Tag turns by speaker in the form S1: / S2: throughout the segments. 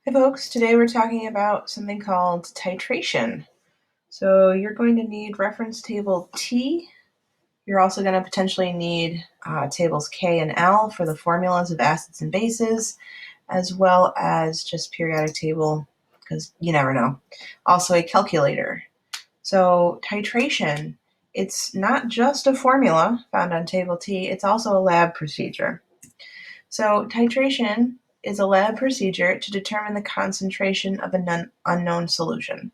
S1: Hey folks, today we're talking about something called titration. So you're going to need reference table T. You're also going to potentially need tables K and L for the formulas of acids and bases, as well as just periodic table, because you never know. Also a calculator. So titration, it's not just a formula found on table T, it's also a lab procedure. So titration is a lab procedure to determine the concentration of an unknown solution.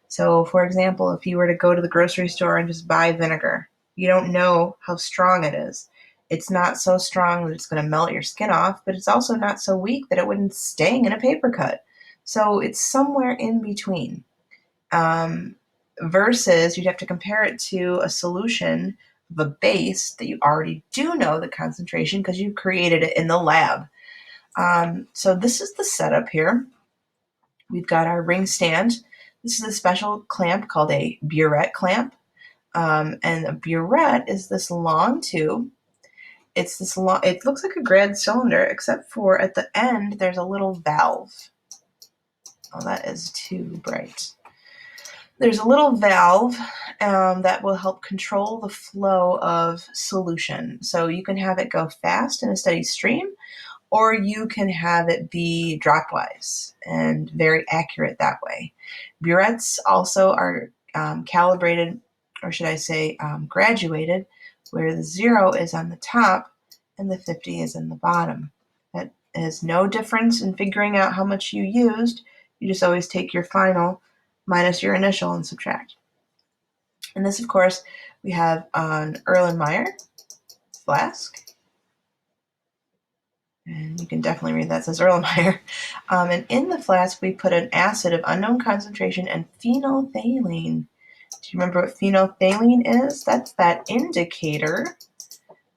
S1: So, for example, if you were to go to the grocery store and just buy vinegar, you don't know how strong it is. It's not so strong that it's going to melt your skin off, but it's also not so weak that it wouldn't sting in a paper cut. So it's somewhere in between. Um, Versus you'd have to compare it to a solution of a base that you already do know the concentration because you created it in the lab. So this is the setup here. We've got our ring stand. This is a special clamp called a burette clamp. And a burette is this long tube. It's this long, it looks like a grad cylinder, except for at the end, there's a little valve. Oh, that is too bright. There's a little valve that will help control the flow of solution. So you can have it go fast in a steady stream, or you can have it be dropwise and very accurate that way. Burettes also are calibrated, or should I say graduated, where the 0 is on the top and the 50 is in the bottom. That is no difference in figuring out how much you used. You just always take your final minus your initial and subtract. And this, of course, we have an Erlenmeyer flask. And you can definitely read that, it says Erlenmeyer. And in the flask, we put an acid of unknown concentration and phenolphthalein. Do you remember what phenolphthalein is? That's that indicator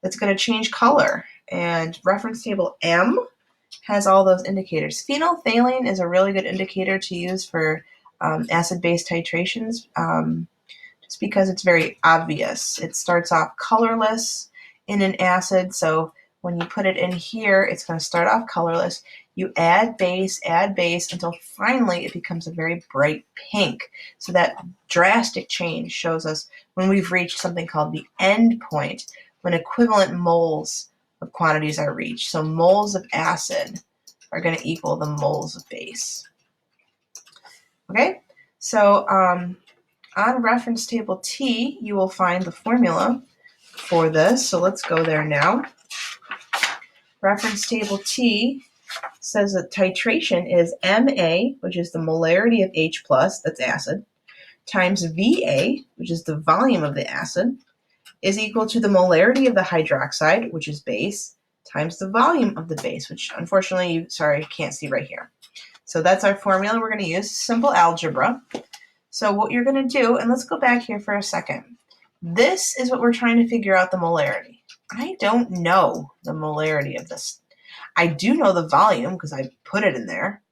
S1: that's going to change color. And reference table M has all those indicators. Phenolphthalein is a really good indicator to use for acid-base titrations, just because it's very obvious. It starts off colorless in an acid, so when you put it in here, it's going to start off colorless. You add base until finally it becomes a very bright pink. So that drastic change shows us when we've reached something called the end point, when equivalent moles of quantities are reached. So moles of acid are going to equal the moles of base. Okay, so on reference table T, you will find the formula for this. So let's go there now. Reference table T says that titration is Ma, which is the molarity of H+, that's acid, times Va, which is the volume of the acid, is equal to the molarity of the hydroxide, which is base, times the volume of the base, which unfortunately, you can't see right here. So that's our formula we're going to use, simple algebra. So what you're going to do, and let's go back here for a second. This is what we're trying to figure out the molarity. I don't know the molarity of this. I do know the volume because I put it in there.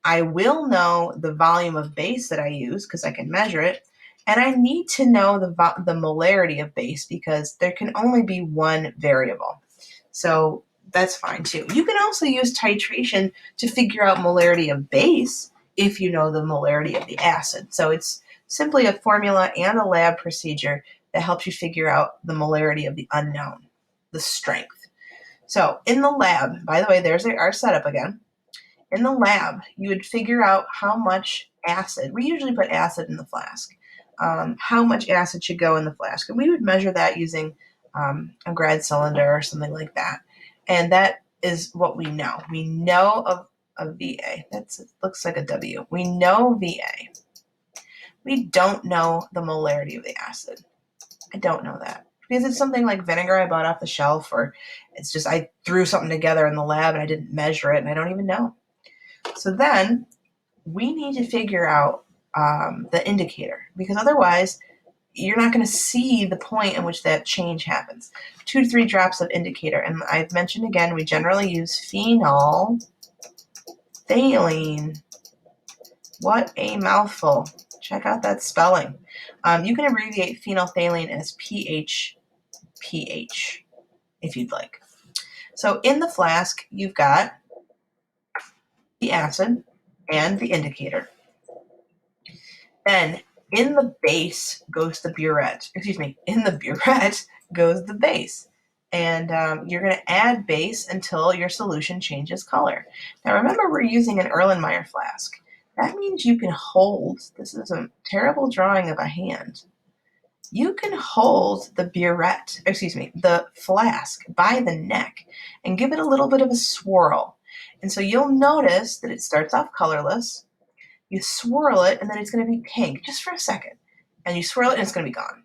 S1: I will know the volume of base that I use because I can measure it. And I need to know the molarity of base because there can only be one variable. So that's fine too. You can also use titration to figure out molarity of base if you know the molarity of the acid. So it's simply a formula and a lab procedure that helps you figure out the molarity of the unknown, the strength. So in the lab, by the way, there's our setup again. In the lab, you would figure out how much acid, we usually put acid in the flask, how much acid should go in the flask. And we would measure that using a grad cylinder or something like that. And that is what we know. We know of a VA. It looks like a W. We know VA. We don't know the molarity of the acid. I don't know that. Because it's something like vinegar I bought off the shelf, or it's just I threw something together in the lab and I didn't measure it and I don't even know. So then we need to figure out the indicator, because otherwise you're not going to see the point in which that change happens. 2 to 3 drops of indicator. And I've mentioned again, we generally use phenolphthalein. What a mouthful. Check out that spelling. You can abbreviate phenolphthalein as PH if you'd like. So in the flask, you've got the acid. and the indicator. Then in the base goes the burette. Excuse me, in the burette goes the base. And you're going to add base until your solution changes color. Now remember, we're using an Erlenmeyer flask. That means you can hold, this is a terrible drawing of a hand. You can hold the burette, the flask by the neck and give it a little bit of a swirl. And so you'll notice that it starts off colorless. You swirl it and then it's going to be pink just for a second. And you swirl it and it's going to be gone.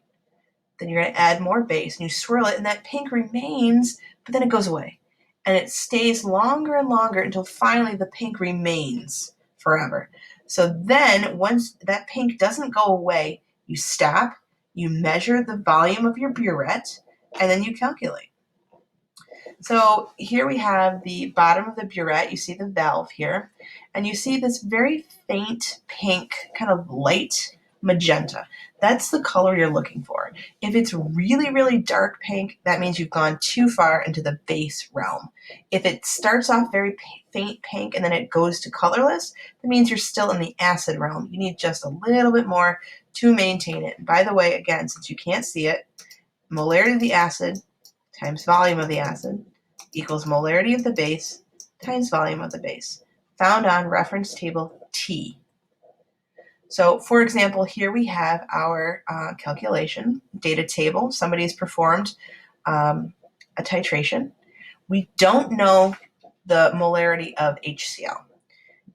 S1: Then you're going to add more base and you swirl it and that pink remains, but then it goes away. And it stays longer and longer until finally the pink remains forever. So then once that pink doesn't go away, you stop, you measure the volume of your burette, and then you calculate. So here we have the bottom of the burette. You see the valve here, and you see this very faint pink, kind of light magenta. That's the color you're looking for. If it's really, really dark pink, that means you've gone too far into the base realm. If it starts off very faint pink and then it goes to colorless, that means you're still in the acid realm. You need just a little bit more to maintain it. And by the way, again, since you can't see it, molarity of the acid times volume of the acid equals molarity of the base times volume of the base, found on reference table T. So for example, here we have our calculation data table. Somebody has performed a titration. We don't know the molarity of HCl.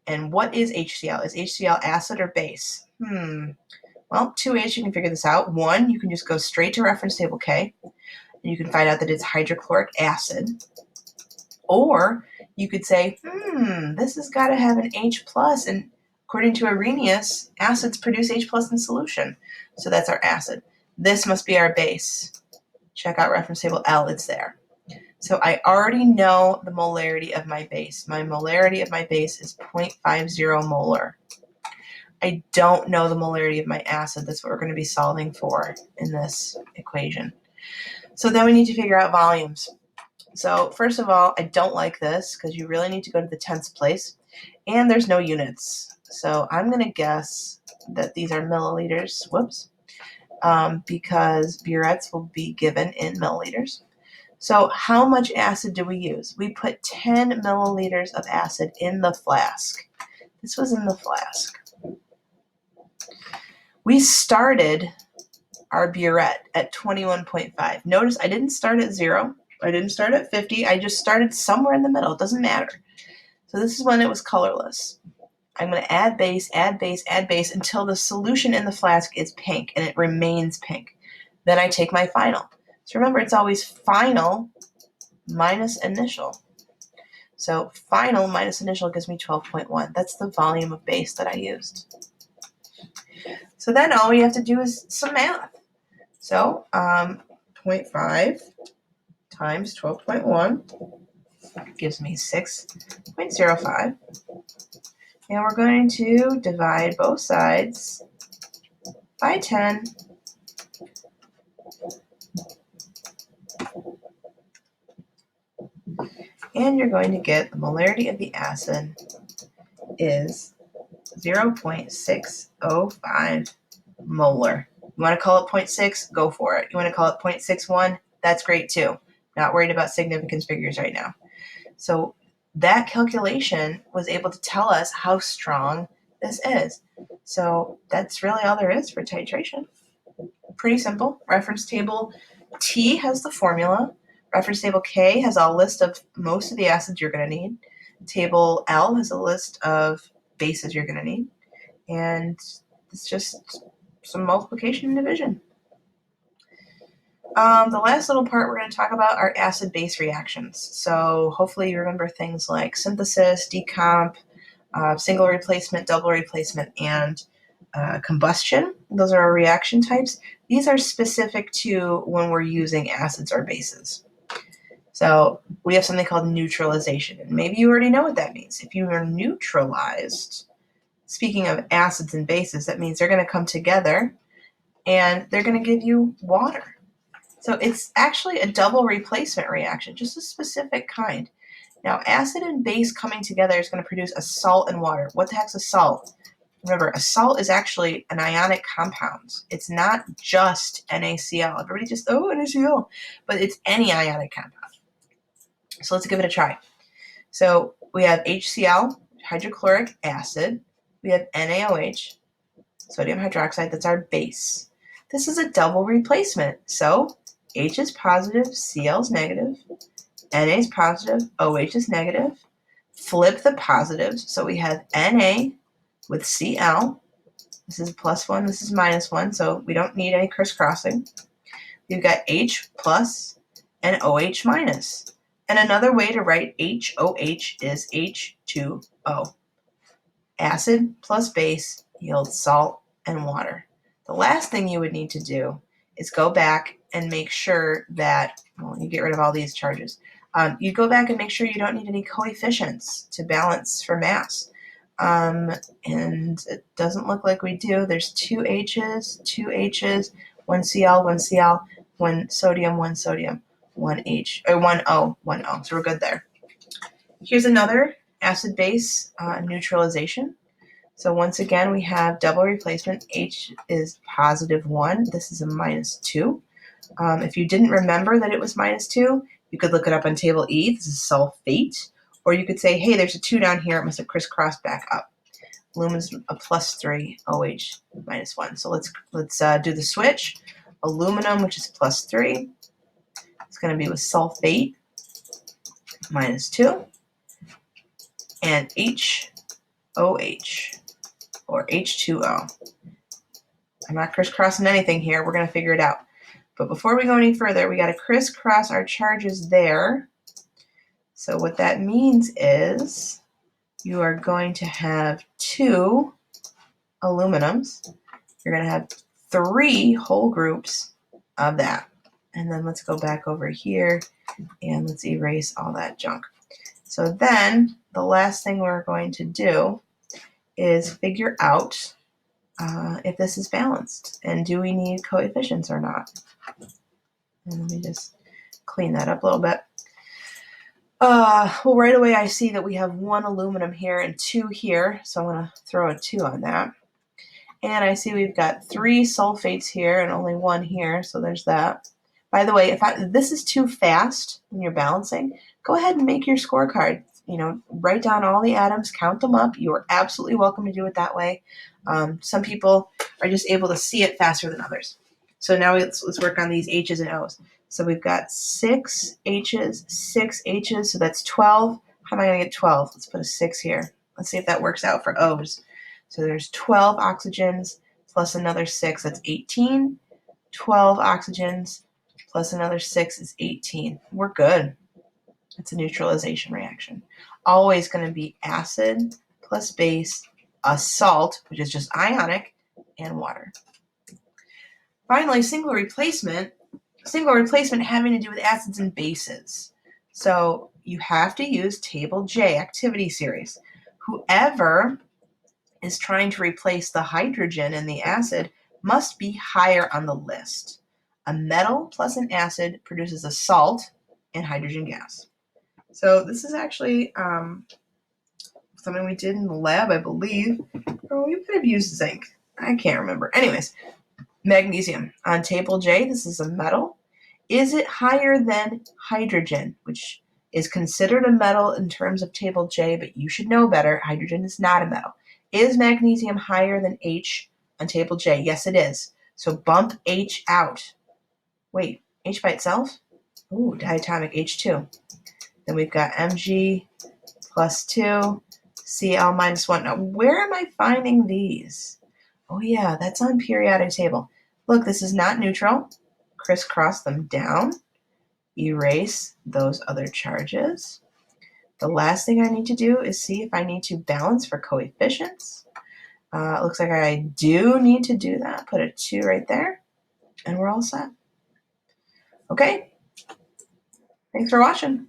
S1: And what is HCl? Is HCl acid or base? Well, two ways you can figure this out. One, you can just go straight to reference table K, and you can find out that it's hydrochloric acid. Or you could say, this has got to have an H+, and according to Arrhenius, acids produce H+ in solution. So that's our acid. This must be our base. Check out reference table L, it's there. So I already know the molarity of my base. My molarity of my base is 0.50 molar. I don't know the molarity of my acid. That's what we're going to be solving for in this equation. So then we need to figure out volumes. So first of all, I don't like this because you really need to go to the tenths place, and there's no units. So I'm going to guess that these are milliliters, because burettes will be given in milliliters. So how much acid do we use? We put 10 milliliters of acid in the flask. This was in the flask. We started our burette at 21.5. Notice I didn't start at 0. I didn't start at 50. I just started somewhere in the middle. It doesn't matter. So this is when it was colorless. I'm going to add base, add base, add base until the solution in the flask is pink and it remains pink. Then I take my final. So remember, it's always final minus initial. So final minus initial gives me 12.1. That's the volume of base that I used. So then all we have to do is some math. So 0.5 times 12.1 gives me 6.05. And we're going to divide both sides by 10. And you're going to get the molarity of the acid is 0.605 molar. You want to call it 0.6? Go for it. You want to call it 0.61? That's great too. Not worried about significance figures right now. So that calculation was able to tell us how strong this is. So that's really all there is for titration. Pretty simple. Reference table T has the formula. Reference table K has a list of most of the acids you're going to need. Table L has a list of bases you're going to need. And it's just some multiplication and division. The last little part we're going to talk about are acid-base reactions. So hopefully you remember things like synthesis, decomp, single replacement, double replacement, and combustion. Those are our reaction types. These are specific to when we're using acids or bases. So we have something called neutralization, and maybe you already know what that means. If you are neutralized, speaking of acids and bases, that means they're going to come together and they're going to give you water. So it's actually a double replacement reaction, just a specific kind. Now, acid and base coming together is going to produce a salt and water. What the heck's a salt? Remember, a salt is actually an ionic compound. It's not just NaCl. Everybody just, oh, NaCl. But it's any ionic compound. So let's give it a try. So we have HCl, hydrochloric acid. We have NaOH, sodium hydroxide. That's our base. This is a double replacement. So H is positive, Cl is negative. Na is positive, OH is negative. Flip the positives. So we have Na with Cl. This is +1, this is -1, so we don't need any crisscrossing. We've got H plus and OH minus. And another way to write HOH is H2O. Acid plus base yields salt and water. The last thing you would need to do is go back and make sure that, well, you get rid of all these charges. You go back and make sure you don't need any coefficients to balance for mass. And it doesn't look like we do. There's two H's, one Cl, one sodium, one H, or one O. So we're good there. Here's another acid-base neutralization. So once again, we have double replacement. H is +1. This is a -2. If you didn't remember that it was -2, you could look it up on table E. This is sulfate. Or you could say, hey, there's a 2 down here. It must have crisscrossed back up. Aluminum's a +3, OH -1. So let's do the switch. Aluminum, which is +3, it's going to be with sulfate, -2, and HOH, or H2O. I'm not crisscrossing anything here. We're going to figure it out. But before we go any further, we got to crisscross our charges there. So what that means is you are going to have 2 aluminums. You're going to have 3 whole groups of that. And then let's go back over here and let's erase all that junk. So then the last thing we're going to do is figure out if this is balanced and do we need coefficients or not. And let me just clean that up a little bit. Well, right away I see that we have 1 aluminum here and 2 here, so I'm going to throw a 2 on that. And I see we've got 3 sulfates here and only 1 here, so there's that. By the way, if this is too fast when you're balancing, go ahead and make your scorecard. Write down all the atoms, count them up. You are absolutely welcome to do it that way. Some people are just able to see it faster than others. So now let's work on these H's and O's. So we've got 6 H's, 6 H's, so that's 12. How am I going to get 12? Let's put a 6 here. Let's see if that works out for O's. So there's 12 oxygens plus another 6, that's 18. 12 oxygens plus another 6 is 18. We're good. It's a neutralization reaction. Always going to be acid plus base, a salt, which is just ionic, and water. Finally, single replacement having to do with acids and bases. So you have to use table J, activity series. Whoever is trying to replace the hydrogen in the acid must be higher on the list. A metal plus an acid produces a salt and hydrogen gas. So this is actually something we did in the lab, I believe. Or we could have used zinc. I can't remember. Anyways, magnesium. On table J, this is a metal. Is it higher than hydrogen, which is considered a metal in terms of table J, but you should know better. Hydrogen is not a metal. Is magnesium higher than H on table J? Yes, it is. So bump H out. Wait, H by itself? Ooh, diatomic H2. Then we've got Mg plus 2, Cl minus 1. Now, where am I finding these? Oh, yeah, that's on periodic table. Look, this is not neutral. Crisscross them down. Erase those other charges. The last thing I need to do is see if I need to balance for coefficients. It looks like I do need to do that. Put a 2 right there, and we're all set. Okay, thanks for watching.